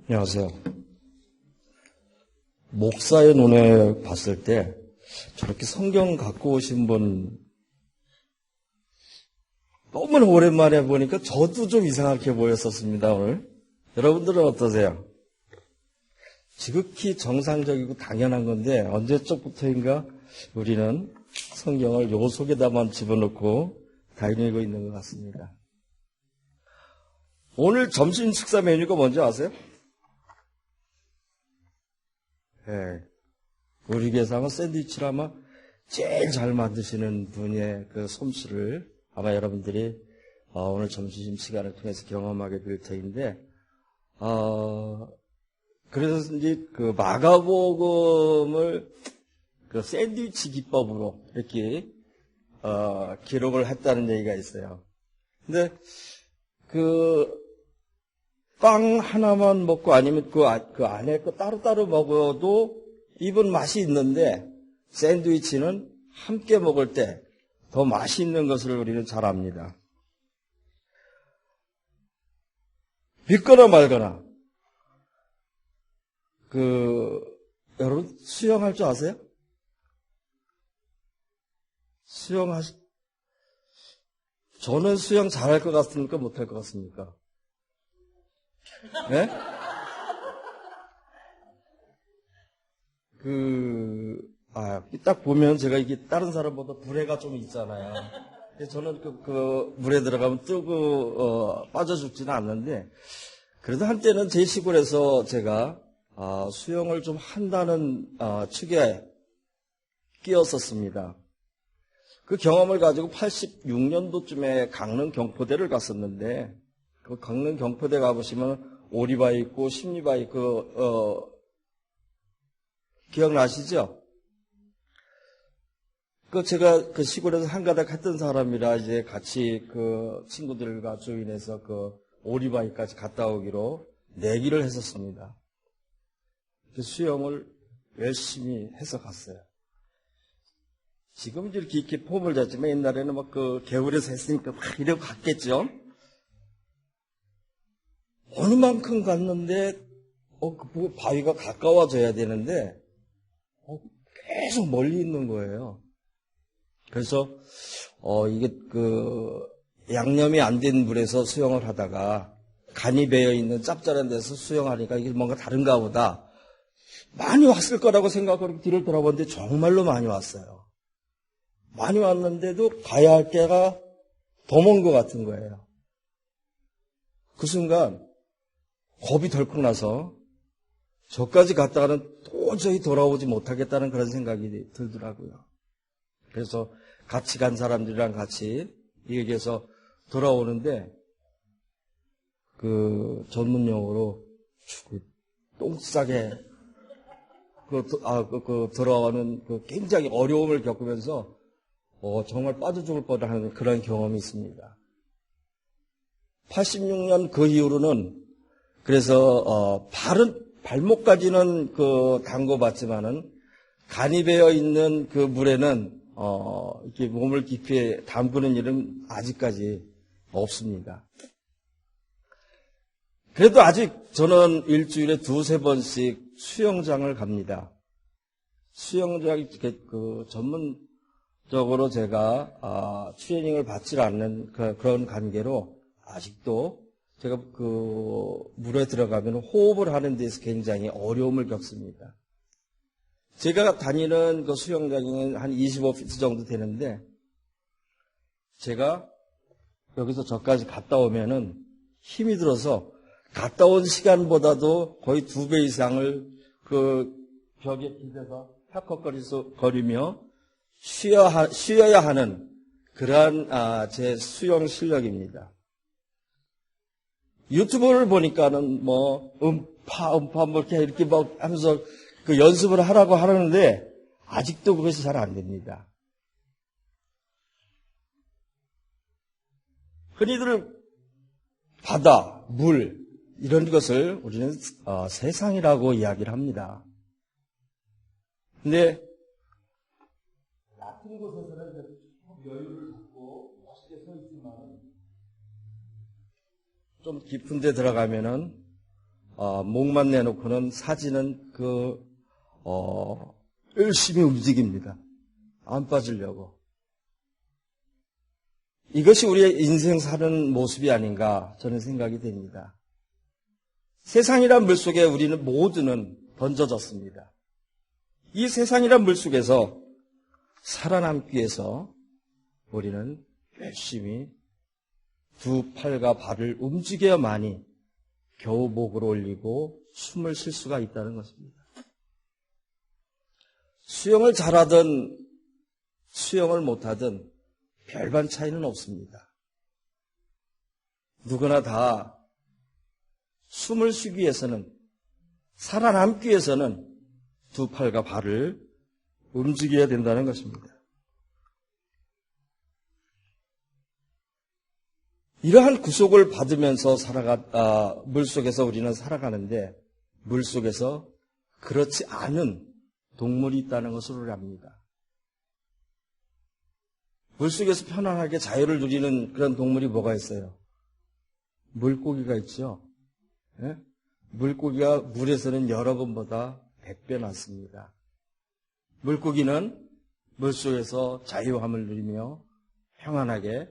안녕하세요. 목사의 눈에 봤을 때 저렇게 성경 갖고 오신 분 너무나 오랜만에 보니까 저도 좀 이상하게 보였었습니다, 오늘. 여러분들은 어떠세요? 지극히 정상적이고 당연한 건데 언제적부터인가 우리는 성경을 요 속에다만 집어넣고 다니고 있는 것 같습니다. 오늘 점심 식사 메뉴가 뭔지 아세요? 네. 우리 교회에서 샌드위치를 아마 제일 잘 만드시는 분의 그 솜씨를 아마 여러분들이 오늘 점심 시간을 통해서 경험하게 될 터인데, 그래서 이제 그 마가복음을 그 샌드위치 기법으로 이렇게 기록을 했다는 얘기가 있어요. 근데 그 빵 하나만 먹고 아니면 그 안에 거 따로따로 먹어도 입은 맛이 있는데 샌드위치는 함께 먹을 때 더 맛이 있는 것을 우리는 잘 압니다. 믿거나 말거나 여러분 수영할 줄 아세요? 저는 수영 잘할 것 같습니까? 못할 것 같습니까? 네? 딱 보면 제가 이게 다른 사람보다 불에가 좀 있잖아요. 그래서 저는 그 물에 들어가면 뜨고, 빠져 죽지는 않는데, 그래도 한때는 제 시골에서 제가, 수영을 좀 한다는, 축에 끼었었습니다. 그 경험을 가지고 86년도쯤에 강릉 경포대를 갔었는데, 그 강릉 경포대 가보시면 오리바위 있고 심리바위 있고 기억나시죠? 제가 그 시골에서 한가닥 했던 사람이라 이제 같이 그 친구들과 조인해서 그 오리바위까지 갔다 오기로 내기를 했었습니다. 그 수영을 열심히 해서 갔어요. 지금 이렇게 폼을 잡지만 옛날에는 막 그 개울에서 했으니까 막 이러고 갔겠죠? 어느 만큼 갔는데, 그 바위가 가까워져야 되는데, 계속 멀리 있는 거예요. 그래서, 이게 양념이 안 된 물에서 수영을 하다가, 간이 배어 있는 짭짤한 데서 수영하니까 이게 뭔가 다른가 보다. 많이 왔을 거라고 생각하고 뒤를 돌아보는데 정말로 많이 왔어요. 많이 왔는데도 가야 할 때가 더 먼 것 같은 거예요. 그 순간, 겁이 덜컥 나서 저까지 갔다가는 도저히 돌아오지 못하겠다는 그런 생각이 들더라고요. 그래서 같이 간 사람들이랑 같이 여기에서 돌아오는데 그 전문 용어로 똥 싸게 돌아오는 그 굉장히 어려움을 겪으면서 정말 빠져 죽을 뻔한 그런 경험이 있습니다. 86년 그 이후로는 그래서 발목까지는 담궈봤지만은 간이 배어 있는 그 물에는 이렇게 몸을 깊이 담그는 일은 아직까지 없습니다. 그래도 아직 저는 일주일에 2-3번씩 수영장을 갑니다. 수영장 전문적으로 제가 트레이닝을 받지 않는 그런 관계로 아직도 제가 물에 들어가면 호흡을 하는 데서 굉장히 어려움을 겪습니다. 제가 다니는 그 수영장이 한 25피트 정도 되는데, 제가 여기서 저까지 갔다 오면은 힘이 들어서 갔다 온 시간보다도 거의 2배 이상을 그 벽에 기대서 헉헉거리며 쉬어야 하는 그러한 제 수영 실력입니다. 유튜브를 보니까는 음파 이렇게 막 하면서 그 연습을 하라고 하는데 아직도 그것이 잘 안 됩니다. 흔히들 바다, 물 이런 것을 우리는 세상이라고 이야기를 합니다. 근데 같은 곳에서는 여유를 갖고 멋있게 서 있지만 좀 깊은 데 들어가면은 목만 내놓고는 사지는 열심히 움직입니다. 안 빠지려고. 이것이 우리의 인생 사는 모습이 아닌가 저는 생각이 됩니다. 세상이란 물속에 우리는 모두는 던져졌습니다. 이 세상이란 물속에서 살아남기 위해서 우리는 열심히 두 팔과 발을 움직여야만이 겨우 목을 올리고 숨을 쉴 수가 있다는 것입니다. 수영을 잘하든 수영을 못하든 별반 차이는 없습니다. 누구나 다 숨을 쉬기 위해서는, 살아남기 위해서는 두 팔과 발을 움직여야 된다는 것입니다. 이러한 구속을 받으면서 물속에서 우리는 살아가는데, 물속에서 그렇지 않은 동물이 있다는 것을 우리 압니다. 물속에서 편안하게 자유를 누리는 그런 동물이 뭐가 있어요? 물고기가 있죠. 예? 물고기가 물에서는 여러분보다 100배 낫습니다. 물고기는 물속에서 자유함을 누리며 평안하게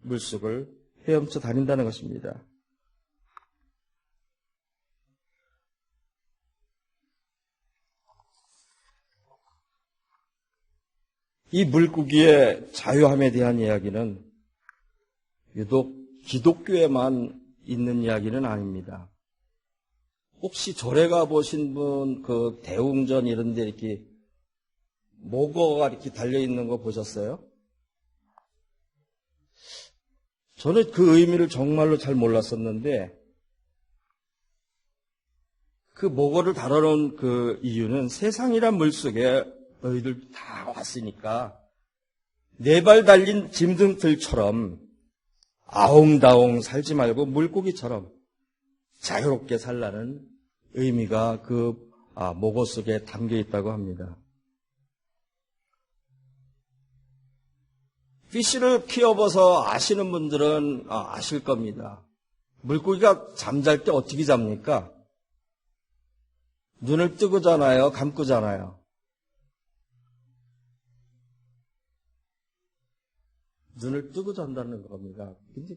물속을 헤엄쳐 다닌다는 것입니다. 이 물고기의 자유함에 대한 이야기는 유독 기독교에만 있는 이야기는 아닙니다. 혹시 절에 가보신 분, 대웅전 이런 데 이렇게 목어가 이렇게 달려있는 거 보셨어요? 저는 그 의미를 정말로 잘 몰랐었는데, 그 목어를 달아놓은 그 이유는 세상이란 물속에 너희들 다 왔으니까 네 발 달린 짐승들처럼 아웅다웅 살지 말고 물고기처럼 자유롭게 살라는 의미가 목어 속에 담겨 있다고 합니다. 피쉬를 키워봐서 아시는 분들은 아실 겁니다. 물고기가 잠잘 때 어떻게 잡니까? 눈을 뜨고 자나요? 감고 자나요? 눈을 뜨고 잔다는 겁니다. 근데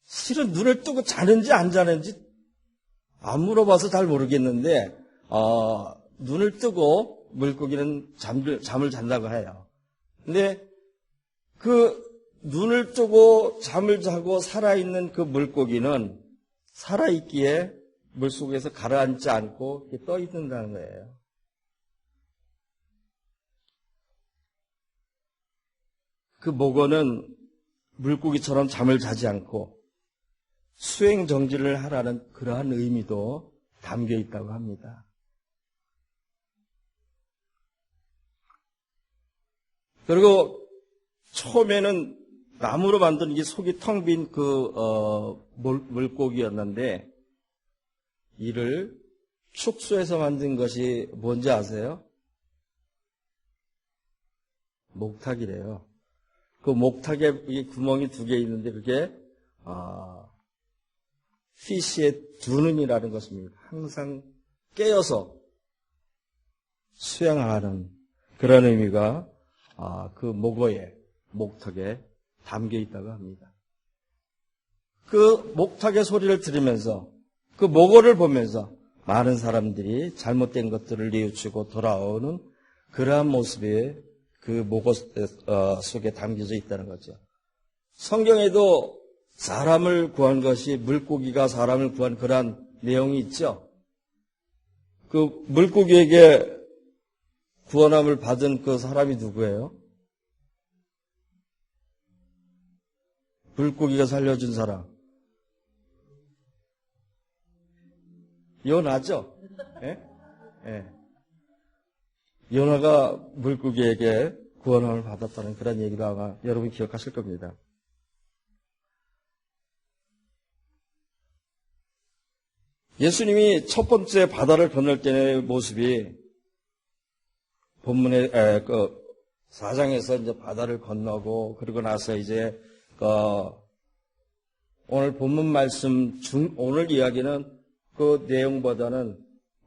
실은 눈을 뜨고 자는지 안 자는지 안 물어봐서 잘 모르겠는데 눈을 뜨고 물고기는 잠을 잔다고 해요. 근데 그 눈을 뜨고 잠을 자고 살아있는 그 물고기는 살아있기에 물속에서 가라앉지 않고 떠 있는다는 거예요. 그 목어는 물고기처럼 잠을 자지 않고 수행 정지를 하라는 그러한 의미도 담겨 있다고 합니다. 그리고 처음에는 나무로 만든 이 속이 텅 빈 물고기였는데 이를 축소해서 만든 것이 뭔지 아세요? 목탁이래요. 그 목탁에 이 구멍이 2개 있는데 그게 피쉬의 두 눈이라는 것입니다. 항상 깨어서 수양하는 그런 의미가 그 목어에 목탁에 담겨 있다고 합니다. 그 목탁의 소리를 들으면서 그 목어를 보면서 많은 사람들이 잘못된 것들을 뉘우치고 돌아오는 그러한 모습이 그 목어 속에 담겨져 있다는 거죠. 성경에도 사람을 구한 것이 물고기가 사람을 구한 그러한 내용이 있죠. 그 물고기에게 구원함을 받은 그 사람이 누구예요? 물고기가 살려준 사람. 요나죠? 예? 예. 요나가 물고기에게 구원함을 받았다는 그런 얘기도 아마 여러분 기억하실 겁니다. 예수님이 첫 번째 바다를 건널 때의 모습이 본문의 4장에서 이제 바다를 건너고 그러고 나서 이제 오늘 본문 말씀 오늘 이야기는 그 내용보다는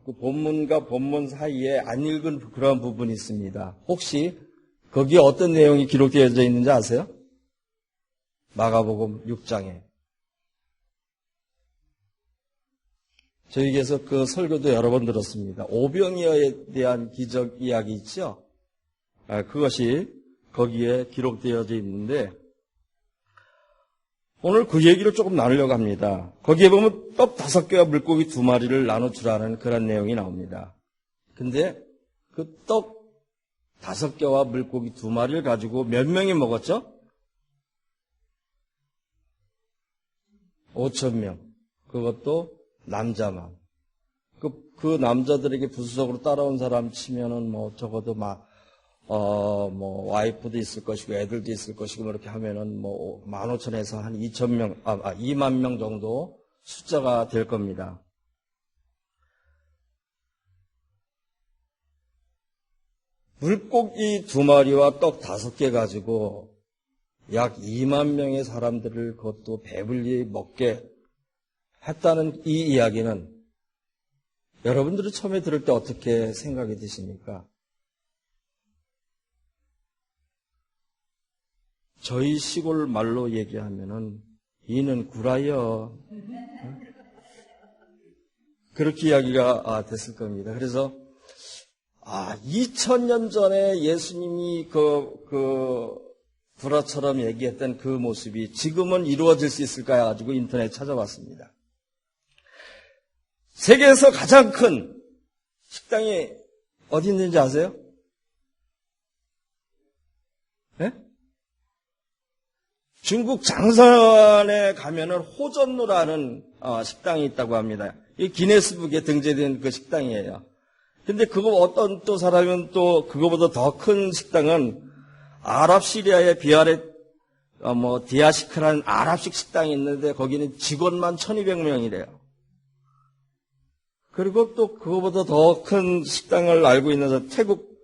그 본문과 본문 사이에 안 읽은 그런 부분이 있습니다. 혹시 거기에 어떤 내용이 기록되어져 있는지 아세요? 마가복음 6장에. 저희에게서 그 설교도 여러 번 들었습니다. 오병이어에 대한 기적 이야기 있죠? 그것이 거기에 기록되어져 있는데 오늘 그 얘기를 조금 나누려고 합니다. 거기에 보면 떡 5개와 물고기 2마리를 나눠주라는 그런 내용이 나옵니다. 근데 그 떡 5개와 물고기 2마리를 가지고 몇 명이 먹었죠? 5,000명. 그것도 남자만. 그 남자들에게 부수적으로 따라온 사람 치면은 적어도 와이프도 있을 것이고, 애들도 있을 것이고, 이렇게 하면은 15,000에서 한 2,000명, 2만 명 정도 숫자가 될 겁니다. 물고기 2마리와 떡 5개 가지고 약 2만 명의 사람들을 그것도 배불리 먹게 했다는 이 이야기는 여러분들이 처음에 들을 때 어떻게 생각이 드십니까? 저희 시골 말로 얘기하면은 이는 구라여. 그렇게 이야기가 됐을 겁니다. 그래서 2000년 전에 예수님이 구라처럼 얘기했던 그 모습이 지금은 이루어질 수 있을까 가지고 인터넷 찾아봤습니다. 세계에서 가장 큰 식당이 어디 있는지 아세요? 네? 중국 장산에 가면은 호전루라는 식당이 있다고 합니다. 이 기네스북에 등재된 그 식당이에요. 근데 그거 어떤 또 사람은 또 그거보다 더 큰 식당은 아랍 시리아의 비아렛 디아시크라는 아랍식 식당이 있는데 거기는 직원만 1,200명이래요. 그리고 또 그거보다 더 큰 식당을 알고 있는 태국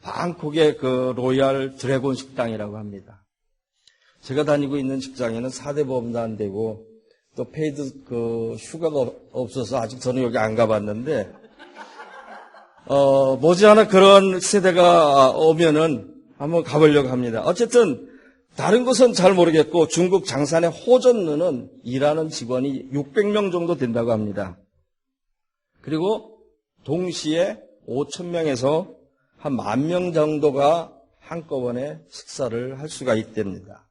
방콕의 그 로얄 드래곤 식당이라고 합니다. 제가 다니고 있는 직장에는 4대 보험도 안 되고 또 페이드 휴가가 없어서 아직 저는 여기 안 가봤는데 머지않아 그런 세대가 오면은 한번 가보려고 합니다. 어쨌든 다른 곳은 잘 모르겠고 중국 장산의 호전루는 일하는 직원이 600명 정도 된다고 합니다. 그리고 동시에 5,000명에서 한 10,000명 정도가 한꺼번에 식사를 할 수가 있답니다.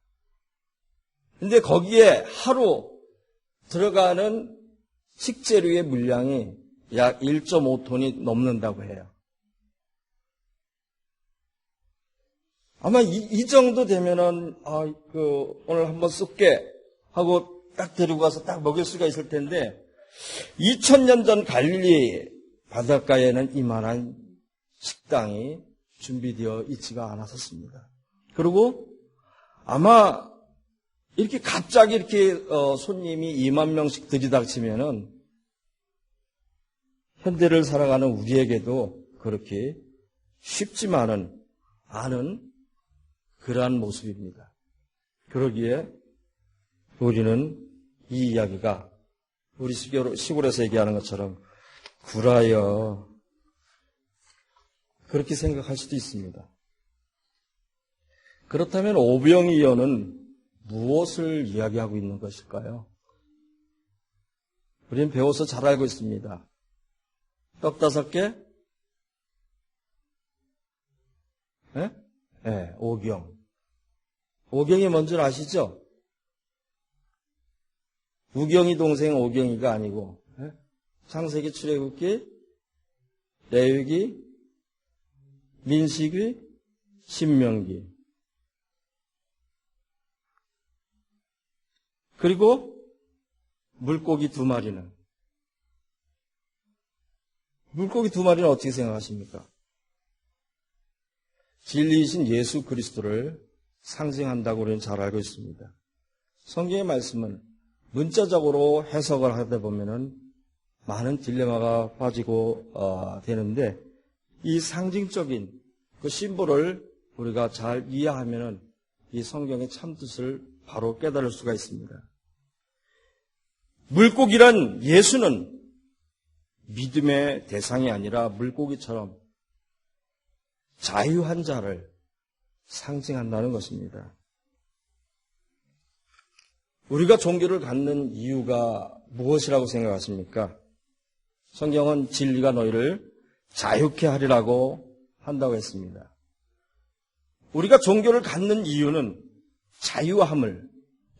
근데 거기에 하루 들어가는 식재료의 물량이 약 1.5톤이 넘는다고 해요. 아마 이 정도 되면은, 오늘 한번 쏠게 하고 딱 데리고 가서 딱 먹일 수가 있을 텐데, 2000년 전 갈릴리 바닷가에는 이만한 식당이 준비되어 있지가 않았었습니다. 그리고 아마 이렇게 갑자기 이렇게 손님이 2만 명씩 들이닥치면은 현대를 살아가는 우리에게도 그렇게 쉽지만은 않은 그러한 모습입니다. 그러기에 우리는 이 이야기가 우리 시골에서 얘기하는 것처럼 구라여 그렇게 생각할 수도 있습니다. 그렇다면 오병이어는 무엇을 이야기하고 있는 것일까요? 우리는 배워서 잘 알고 있습니다. 떡 5개? 네, 오경. 오경이 뭔지 아시죠? 우경이 동생 오경이가 아니고 창세기, 출애굽기, 레위기, 민수기, 신명기. 그리고 물고기 2마리는 물고기 2마리는 어떻게 생각하십니까? 진리이신 예수 그리스도를 상징한다고 우리는 잘 알고 있습니다. 성경의 말씀은 문자적으로 해석을 하다 보면은 많은 딜레마가 빠지고 되는데 이 상징적인 그 심볼을 우리가 잘 이해하면은 이 성경의 참뜻을 바로 깨달을 수가 있습니다. 물고기란 예수는 믿음의 대상이 아니라 물고기처럼 자유한 자를 상징한다는 것입니다. 우리가 종교를 갖는 이유가 무엇이라고 생각하십니까? 성경은 진리가 너희를 자유케 하리라고 한다고 했습니다. 우리가 종교를 갖는 이유는 자유함을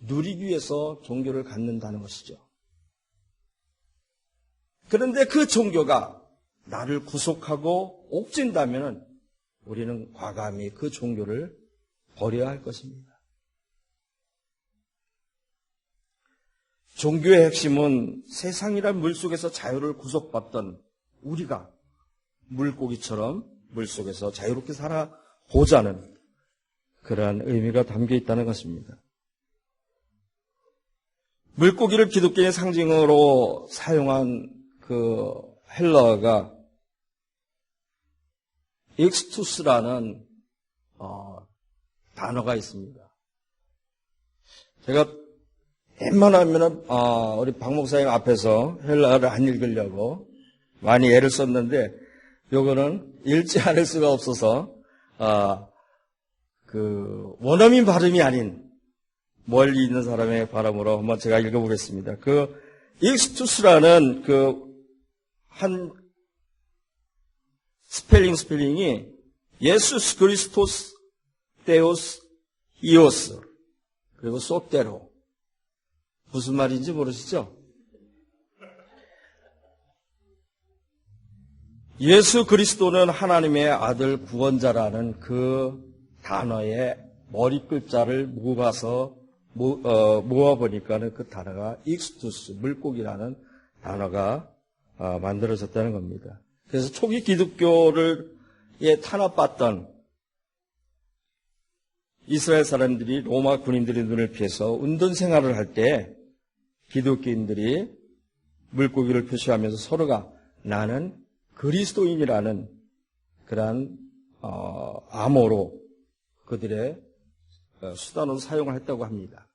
누리기 위해서 종교를 갖는다는 것이죠. 그런데 그 종교가 나를 구속하고 옥죄인다면 우리는 과감히 그 종교를 버려야 할 것입니다. 종교의 핵심은 세상이란 물속에서 자유를 구속받던 우리가 물고기처럼 물속에서 자유롭게 살아보자는 그러한 의미가 담겨 있다는 것입니다. 물고기를 기독교의 상징으로 사용한 그 헬라어가 익스투스라는 단어가 있습니다. 제가 웬만하면 우리 박 목사님 앞에서 헬라어를 안 읽으려고 많이 애를 썼는데 요거는 읽지 않을 수가 없어서 그 원어민 발음이 아닌 멀리 있는 사람의 발음으로 한번 제가 읽어보겠습니다. 그 익스투스라는 그 한 스펠링이 예수스 그리스토스 데오스 이오스 그리고 소테로 무슨 말인지 모르시죠? 예수 그리스도는 하나님의 아들 구원자라는 그 단어의 머리 글자를 모아보니까는 그 단어가 익스투스, 물고기라는 단어가 만들어졌다는 겁니다. 그래서 초기 기독교를 탄압받던 이스라엘 사람들이 로마 군인들의 눈을 피해서 운동 생활을 할 때 기독교인들이 물고기를 표시하면서 서로가 나는 그리스도인이라는 그러한 암호로 그들의 수단으로 사용을 했다고 합니다.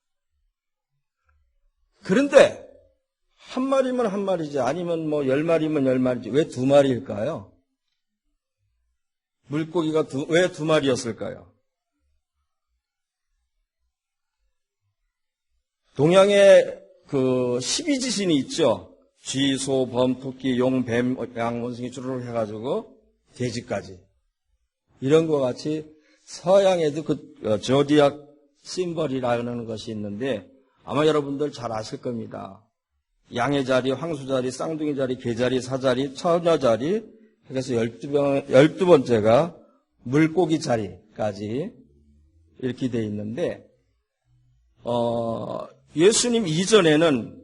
그런데 한 마리면 한 마리지 아니면 뭐 10마리면 10마리지 왜 2마리일까요? 물고기가 왜 2마리였을까요? 동양에 그 12지신이 있죠. 쥐, 소, 범, 토끼, 용, 뱀, 양, 원숭이 주르륵 해가지고 돼지까지. 이런 것 같이 서양에도 그 조디악 심벌이라는 것이 있는데 아마 여러분들 잘 아실 겁니다. 양의 자리, 황소 자리, 쌍둥이 자리, 개 자리, 사 자리, 처녀 자리, 그래서 12번째가 물고기 자리까지 이렇게 돼 있는데, 예수님 이전에는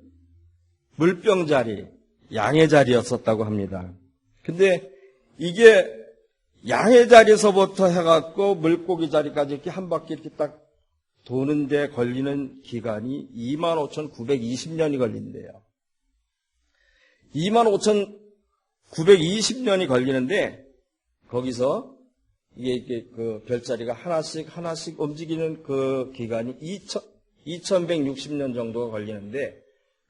물병 자리, 양의 자리였었다고 합니다. 근데 이게 양의 자리에서부터 해갖고 물고기 자리까지 이렇게 한 바퀴 이렇게 딱 도는데 걸리는 기간이 25,920년이 걸린대요. 25,920년이 걸리는데 거기서 이게 그 별자리가 하나씩 움직이는 그 기간이 2160년 정도가 걸리는데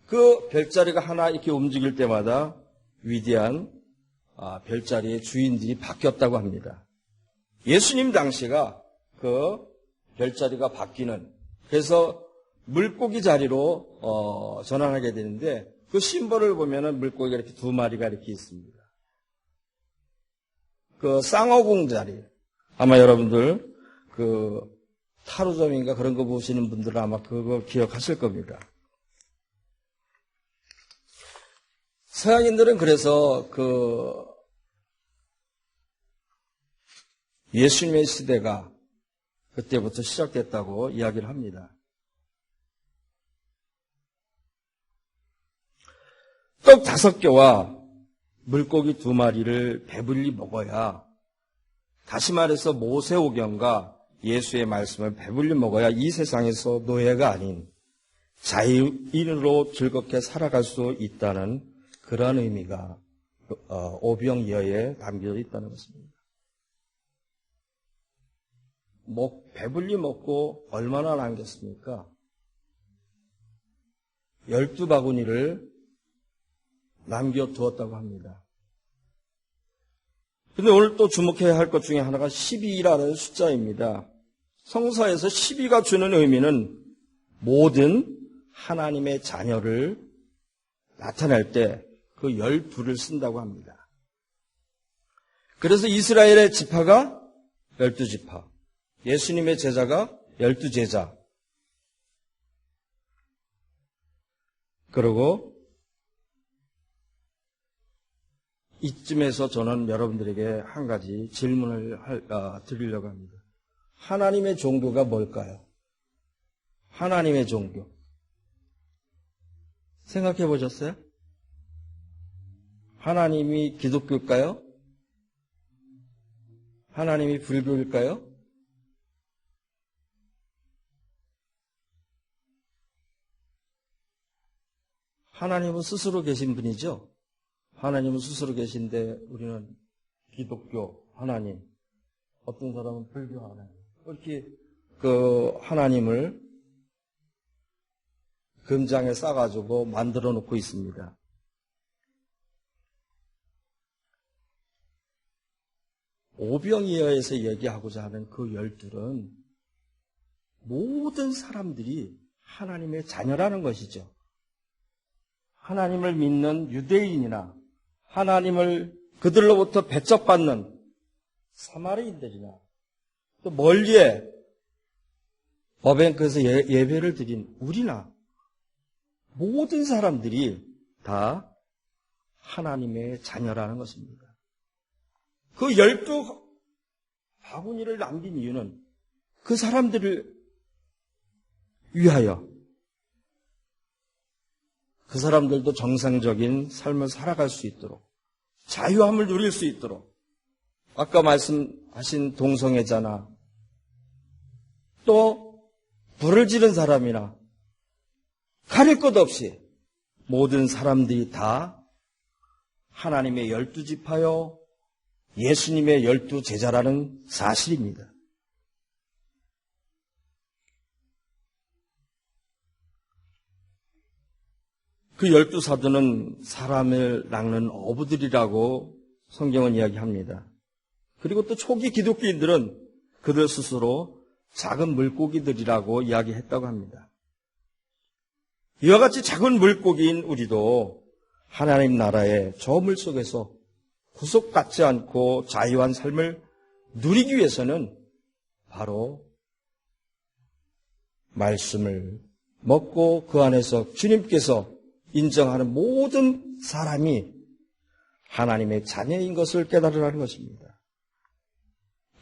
그 별자리가 하나 이렇게 움직일 때마다 위대한 별자리의 주인들이 바뀌었다고 합니다. 예수님 당시가 그 별자리가 바뀌는 그래서 물고기 자리로 전환하게 되는데 그 심벌을 보면은 물고기가 이렇게 2마리가 이렇게 있습니다. 그 쌍어공 자리 아마 여러분들 그 타로점인가 그런 거 보시는 분들은 아마 그거 기억하실 겁니다. 서양인들은 그래서 그 예수님의 시대가 그때부터 시작됐다고 이야기를 합니다. 떡 5개와 물고기 2마리를 배불리 먹어야, 다시 말해서 모세오경과 예수의 말씀을 배불리 먹어야 이 세상에서 노예가 아닌 자유인으로 즐겁게 살아갈 수 있다는 그런 의미가 오병이어에 담겨져 있다는 것입니다. 배불리 먹고 얼마나 남겼습니까? 12바구니를 남겨두었다고 합니다. 근데 오늘 또 주목해야 할 것 중에 하나가 12라는 숫자입니다. 성서에서 12가 주는 의미는 모든 하나님의 자녀를 나타낼 때 그 12를 쓴다고 합니다. 그래서 이스라엘의 지파가 12지파, 예수님의 제자가 12제자, 그리고 이쯤에서 저는 여러분들에게 한 가지 질문을 드리려고 합니다. 하나님의 종교가 뭘까요? 하나님의 종교. 생각해 보셨어요? 하나님이 기독교일까요? 하나님이 불교일까요? 하나님은 스스로 계신 분이죠? 하나님은 스스로 계신데 우리는 기독교 하나님, 어떤 사람은 불교 하나님, 이렇게 그 하나님을 금장에 싸가지고 만들어 놓고 있습니다. 오병이어에서 얘기하고자 하는 그 12은 모든 사람들이 하나님의 자녀라는 것이죠. 하나님을 믿는 유대인이나 하나님을 그들로부터 배척받는 사마리인들이나 또 멀리에 버벤크에서 예배를 드린 우리나 모든 사람들이 다 하나님의 자녀라는 것입니다. 그 12바구니를 남긴 이유는 그 사람들을 위하여 그 사람들도 정상적인 삶을 살아갈 수 있도록 자유함을 누릴 수 있도록 아까 말씀하신 동성애자나 또 불을 지른 사람이나 가릴 것 없이 모든 사람들이 다 하나님의 12지파요 예수님의 12제자라는 사실입니다. 그 12사도는 사람을 낚는 어부들이라고 성경은 이야기합니다. 그리고 또 초기 기독교인들은 그들 스스로 작은 물고기들이라고 이야기했다고 합니다. 이와 같이 작은 물고기인 우리도 하나님 나라의 저 물속에서 구속받지 않고 자유한 삶을 누리기 위해서는 바로 말씀을 먹고 그 안에서 주님께서 인정하는 모든 사람이 하나님의 자녀인 것을 깨달으라는 것입니다.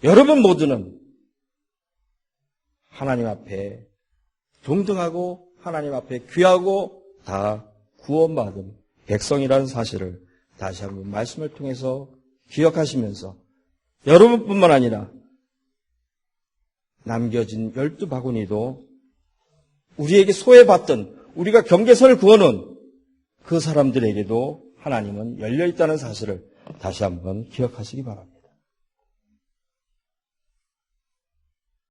여러분 모두는 하나님 앞에 동등하고 하나님 앞에 귀하고 다 구원받은 백성이라는 사실을 다시 한번 말씀을 통해서 기억하시면서 여러분뿐만 아니라 남겨진 12바구니도 우리에게 소외받던 우리가 경계선을 그어놓은 그 사람들에게도 하나님은 열려있다는 사실을 다시 한번 기억하시기 바랍니다.